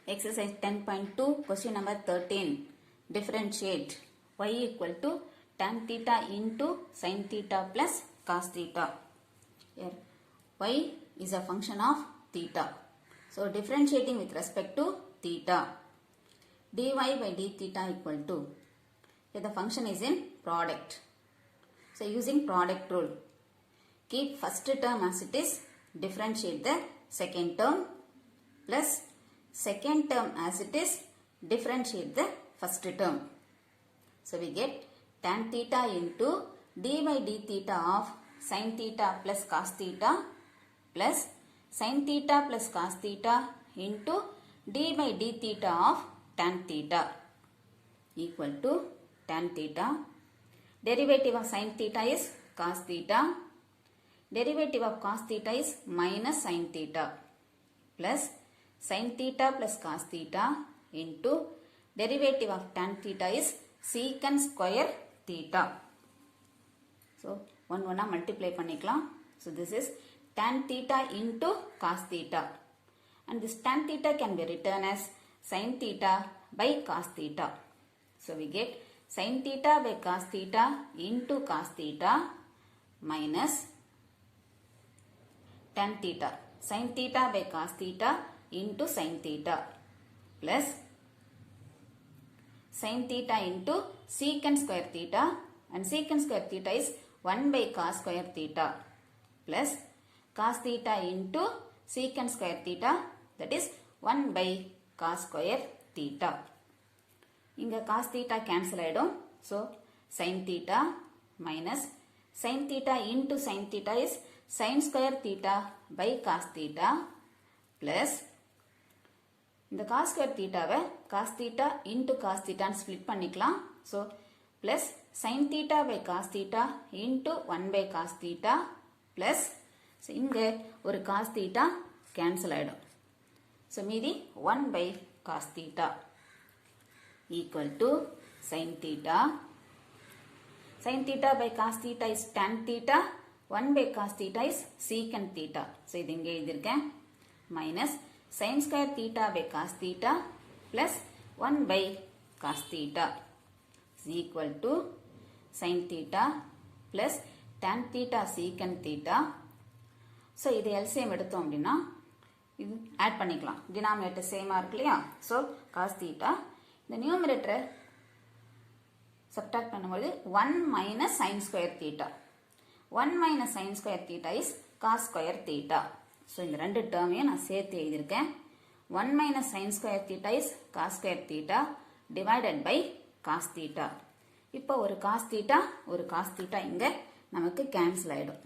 Exercise 10.2, question number 13. Differentiate y equal to tan theta into sin theta plus cos theta. Here y is a function of theta. So differentiating with respect to theta. dy by d theta equal to. Here the function is in product. So using product rule. Keep first term as it is. Differentiate the second term plus second term as it is, differentiate the first term. So we get tan theta into d by d theta of sin theta plus cos theta plus sin theta plus cos theta into d by d theta of tan theta equal to tan theta. Derivative of sin theta is cos theta. Derivative of cos theta is minus sin theta plus sin theta plus cos theta into derivative of tan theta is secant square theta. So, one multiply பண்ணிக்கலாம். So, this is tan theta into cos theta. And this tan theta can be written as sin theta by cos theta. So, we get sin theta by cos theta into cos theta minus tan theta. Sin theta by cos theta into sin theta plus sin theta into secant square theta, and secant square theta is 1 by cos square theta plus cos theta into secant square theta, that is 1 by cos square theta. இங்க cos theta cancel ஆயிடும். So sin theta minus sin theta into sin theta is sin square theta by cos theta plus இந்த cos square theta வை cos theta into cos theta split பண்ணிக்கலாம். So plus sin theta by cos theta into 1 by cos theta plus so இங்க ஒரு cos theta cancel ஆயிடும். So மீதி 1 by cos theta equal to sin theta. Sin theta by cos theta is tan theta. 1 by cos theta is secant theta. So இது இங்கே எழுதியிருக்கேன். Minus sin square theta by cos theta plus 1 by cos theta is equal to sin theta plus tan theta secant theta. So இது LCM எடுத்தோம் அப்படின்னா இது add பண்ணிக்கலாம். Denominator சேமா இருக்கு இல்லையா? So cos theta இந்த நியூமரேட்டரை சப்ட்ராக்ட் பண்ணும்போது 1 minus sin square theta. 1 minus sin square theta is cos square theta. So இந்த ரெண்டு டேர்மையும் நான் சேர்த்து எழுதியிருக்கேன். 1 minus sin square theta is cos square theta divided by cos theta. இப்போ ஒரு cos theta ஒரு cos theta இங்க நமக்கு கேன்சல் ஆயிடும்.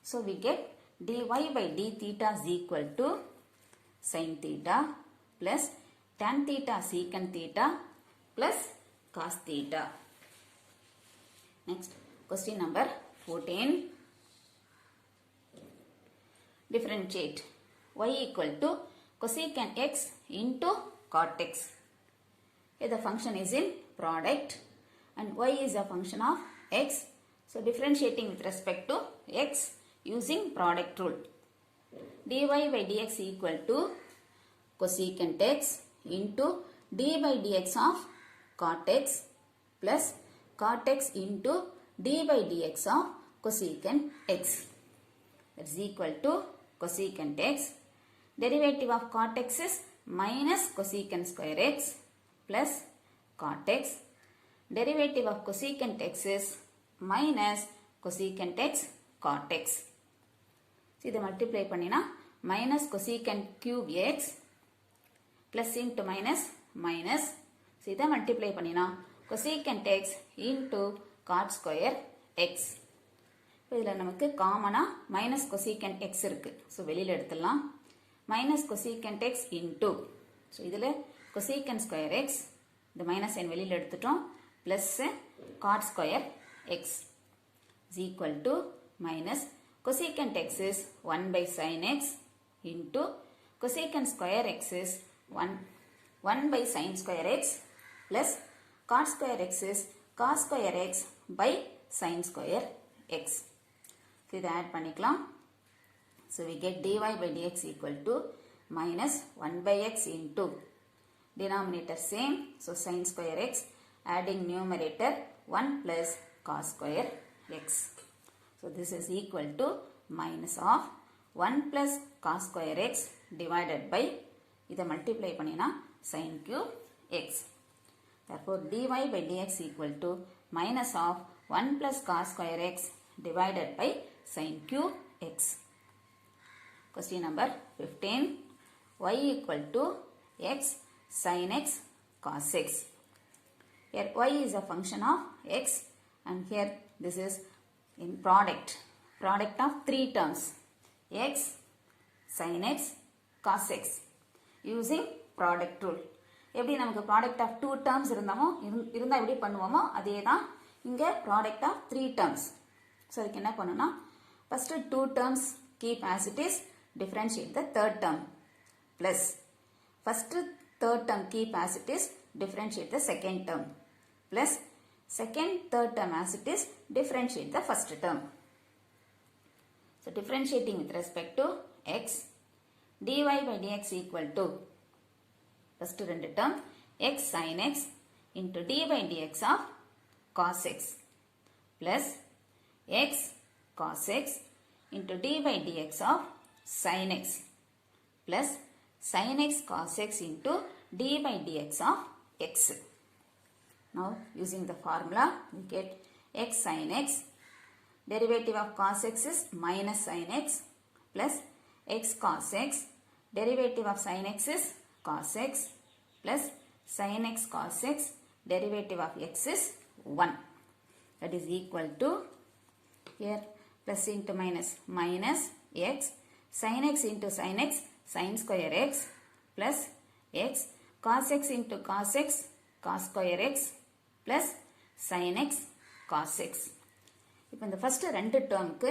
So we get dy by d theta is equal to sin theta plus tan theta secant theta plus cos theta. Next question number 14. Differentiate y equal to cosecant x into cot x. Here the function is in product and y is a function of x. So differentiating with respect to x using product rule. dy by dx equal to cosecant x into d by dx of cot x plus cot x into d by dx of cosecant x. That is equal to cosecant x. Derivative of cot x is minus cosecant square x plus cot x. Derivative of cosecant x is minus cosecant x cot x. So, இதை multiply பண்ணினா minus cosecant cube x plus into minus minus. So, இதை multiply பண்ணினா cosecant x into cot square x. இதில் நமக்கு காமனா minus கொசீகண்ட் X இருக்கு. So வெளியில் எடுத்துடலாம். மைனஸ் கொசீகண்ட் எக்ஸ் இன்டூ ஸோ இதில் கொசீகண்ட் ஸ்கொயர் எக்ஸ் இந்த மைனஸ் என் வெளியில் எடுத்துட்டோம் plus God square X is equal to minus கொசீகண்ட் X is 1 by sin x into கொசீகண்ட் square X is 1 by sin square x plus cot square x is cos square x by sin square x. So, இதை add பண்ணிக்கலாம். So, we get dy by dx equal to minus 1 by x into denominator same, so sin square x, adding numerator 1 plus cos square x. So this is equal to minus of 1 plus cos square x divided by இதை multiply பண்ணினா sin cube x. Therefore dy by dx equal to minus of 1 plus cos square x divided by sin cube x. Question number 15. Y equal to x sin x cos x. Here y is a function of x and here this is in product of three terms, x sin x cos x, using product rule. எப்படி நமக்கு product of two terms இருந்தா எப்படி பண்ணுவோமோ அதே தான் இங்க product of three terms. So அதுக்கு என்ன பண்ணணும்னா first two terms keep as it is, differentiate the third term, plus first third term keep as it is, differentiate the second term, plus second third term as it is, differentiate the first term. So differentiating with respect to x, dy by dx equal to first rendu term x sin x into d by dx of cos x plus x cos x into d by dx of sin x plus sin x cos x into d by dx of x. Now using the formula we get x sin x, derivative of cos x is minus sin x, plus x cos x, derivative of sin x is cos x, plus sin x cos x, derivative of x is 1. That is equal to, here plus into minus, minus x sin x into sin x, sin square x, plus x cos x into cos x, cos square x, plus sin x cos x. இப்போ இந்த first ரெண்டு termக்கு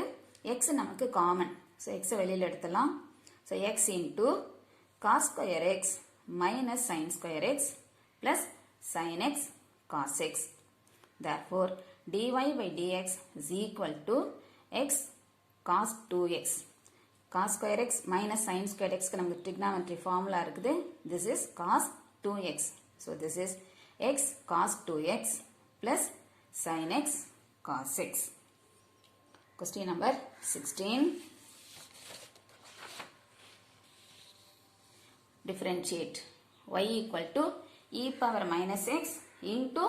x நமக்கு common, so x வெளியில் எடுத்தலாம். So x into cos square x minus sin square x plus sin x cos x. Therefore dy by dx is equal to x cos 2x. Cos square x minus sin square x க்கு நமக்கு trigonometry formula இருக்குது. This is cos 2x. So this is x cos 2x plus sin x cos x. Question number 16. Differentiate y equal to e power minus x into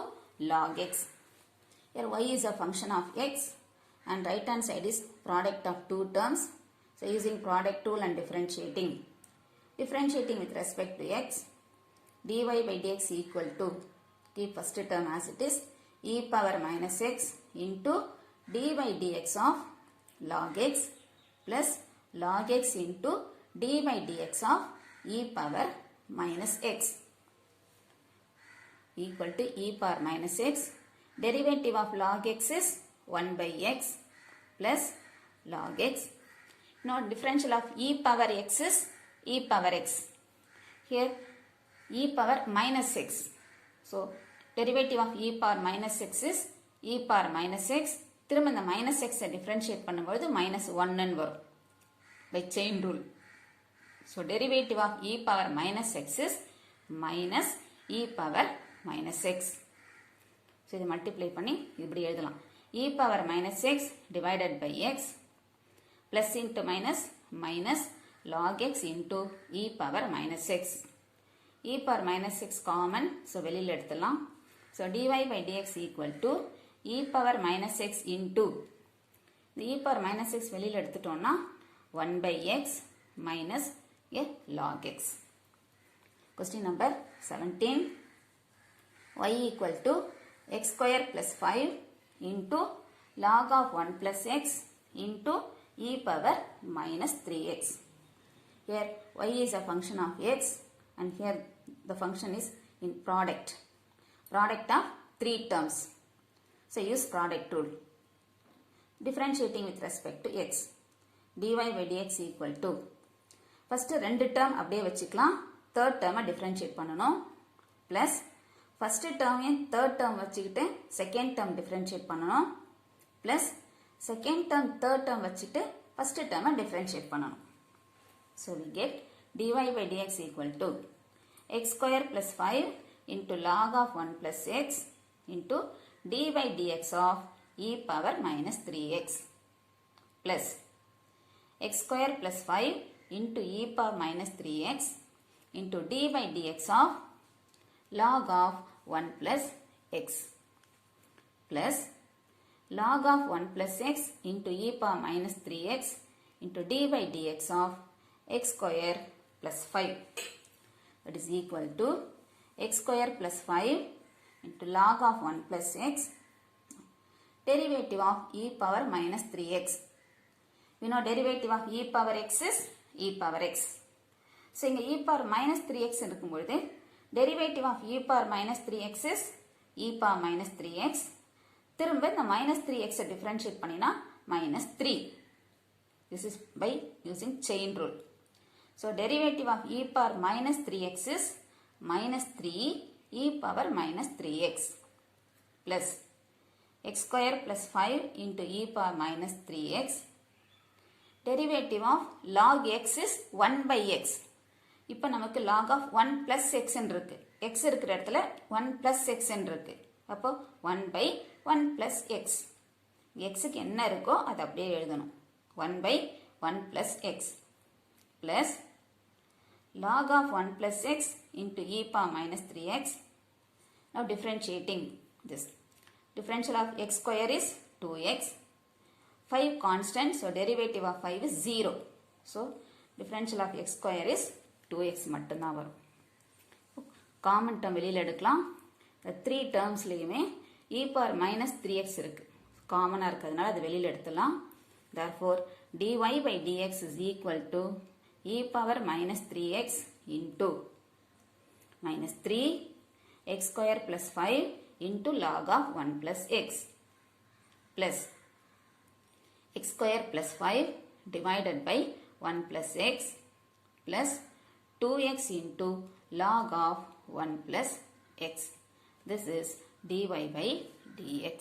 log x. Here y is a function of x and right hand side is product of two terms. So using product rule and differentiating with respect to x, dy by dx equal to, keep first term as it is, e power minus x into d by dx of log x plus log x into d by dx of e power minus x equal to e power minus x, derivative of log x is 1 by x plus log x. Now differential of e power x is e power x. Here e power minus x. So derivative of e power minus x is e power minus x. திரும்ப இந்த minus x differentiate பண்ணும்போது minus 1 ன்னு வரும் by chain rule. So derivative of e power minus x is minus e power minus x. So இதை multiply பண்ணி இப்படி எழுதலாம். e power minus x divided by x plus into minus minus log x into e power minus x. e power minus x common, so வெளியில் எடுத்துலாம். So dy by dx equal to e power minus x into, the e power minus x வெளியில் எடுத்துட்டோம்னா 1 by x minus a log x. Question number 17. Y equal to x square plus 5 into log of 1 plus x into e power minus 3x. Here y is a function of x and here the function is in product of three terms. So use product rule. Differentiating with respect to x, dy by dx equal to, first ரெண்டு term அப்படியே வச்சுக்கலாம், third term differentiate பண்ணணும், plus first term third term வச்சுக்கிட்டு second term differentiate பண்ணணும், plus second term third term வச்சுட்டு first term differentiate பண்ணணும். So we get dy by dx equal to x square plus 5 into log of 1 plus x into d by dx of e power minus 3x plus x square plus 5 into e power minus 3x into d by dx of log of 1 plus x plus log of 1 plus x into e power minus 3x into d by dx of x square plus 5, that is equal to x square plus 5 into log of 1 plus x derivative of e power minus 3x. We know derivative of e power x is e power x. So இங்க e power minus 3x இருக்கும் பொழுது derivative of e power minus 3x is e power minus 3x. திரும்ப இந்த minus 3x differentiate பண்ணினா minus 3. This is by using chain rule. So derivative of e power minus 3x is minus 3 e power minus 3x plus x square plus 5 into e power minus 3x. Derivative of log x is 1 by x. இப்போ நமக்கு log of 1 plus x இருக்கு. x இருக்கிற இடத்துல 1 plus x இருக்கு. அப்போ 1 by 1 plus x. xக்கு என்ன இருக்கோ அது அப்படியே எழுதணும். 1 by 1 plus x plus log of 1 plus x into e power minus 3x. Now differentiating this. Differential of x square is 2x. 5 constant, so derivative of 5 is 0. So differential of x square is 2x மட்டும்தான் வரும். Common term வெளியில் எடுக்கலாம். இந்த 3 டேர்ம்ஸ்லையுமே e power minus 3x இருக்கு. காமனாக இருக்கிறதுனால அது வெளியில் எடுத்துலாம். Therefore dy by dx is equal to e power minus 3x into minus 3 x square plus 5 into log of 1 plus x plus x square plus 5 divided by 1 plus x plus 2x into log of 1 plus x. This is dy by dx.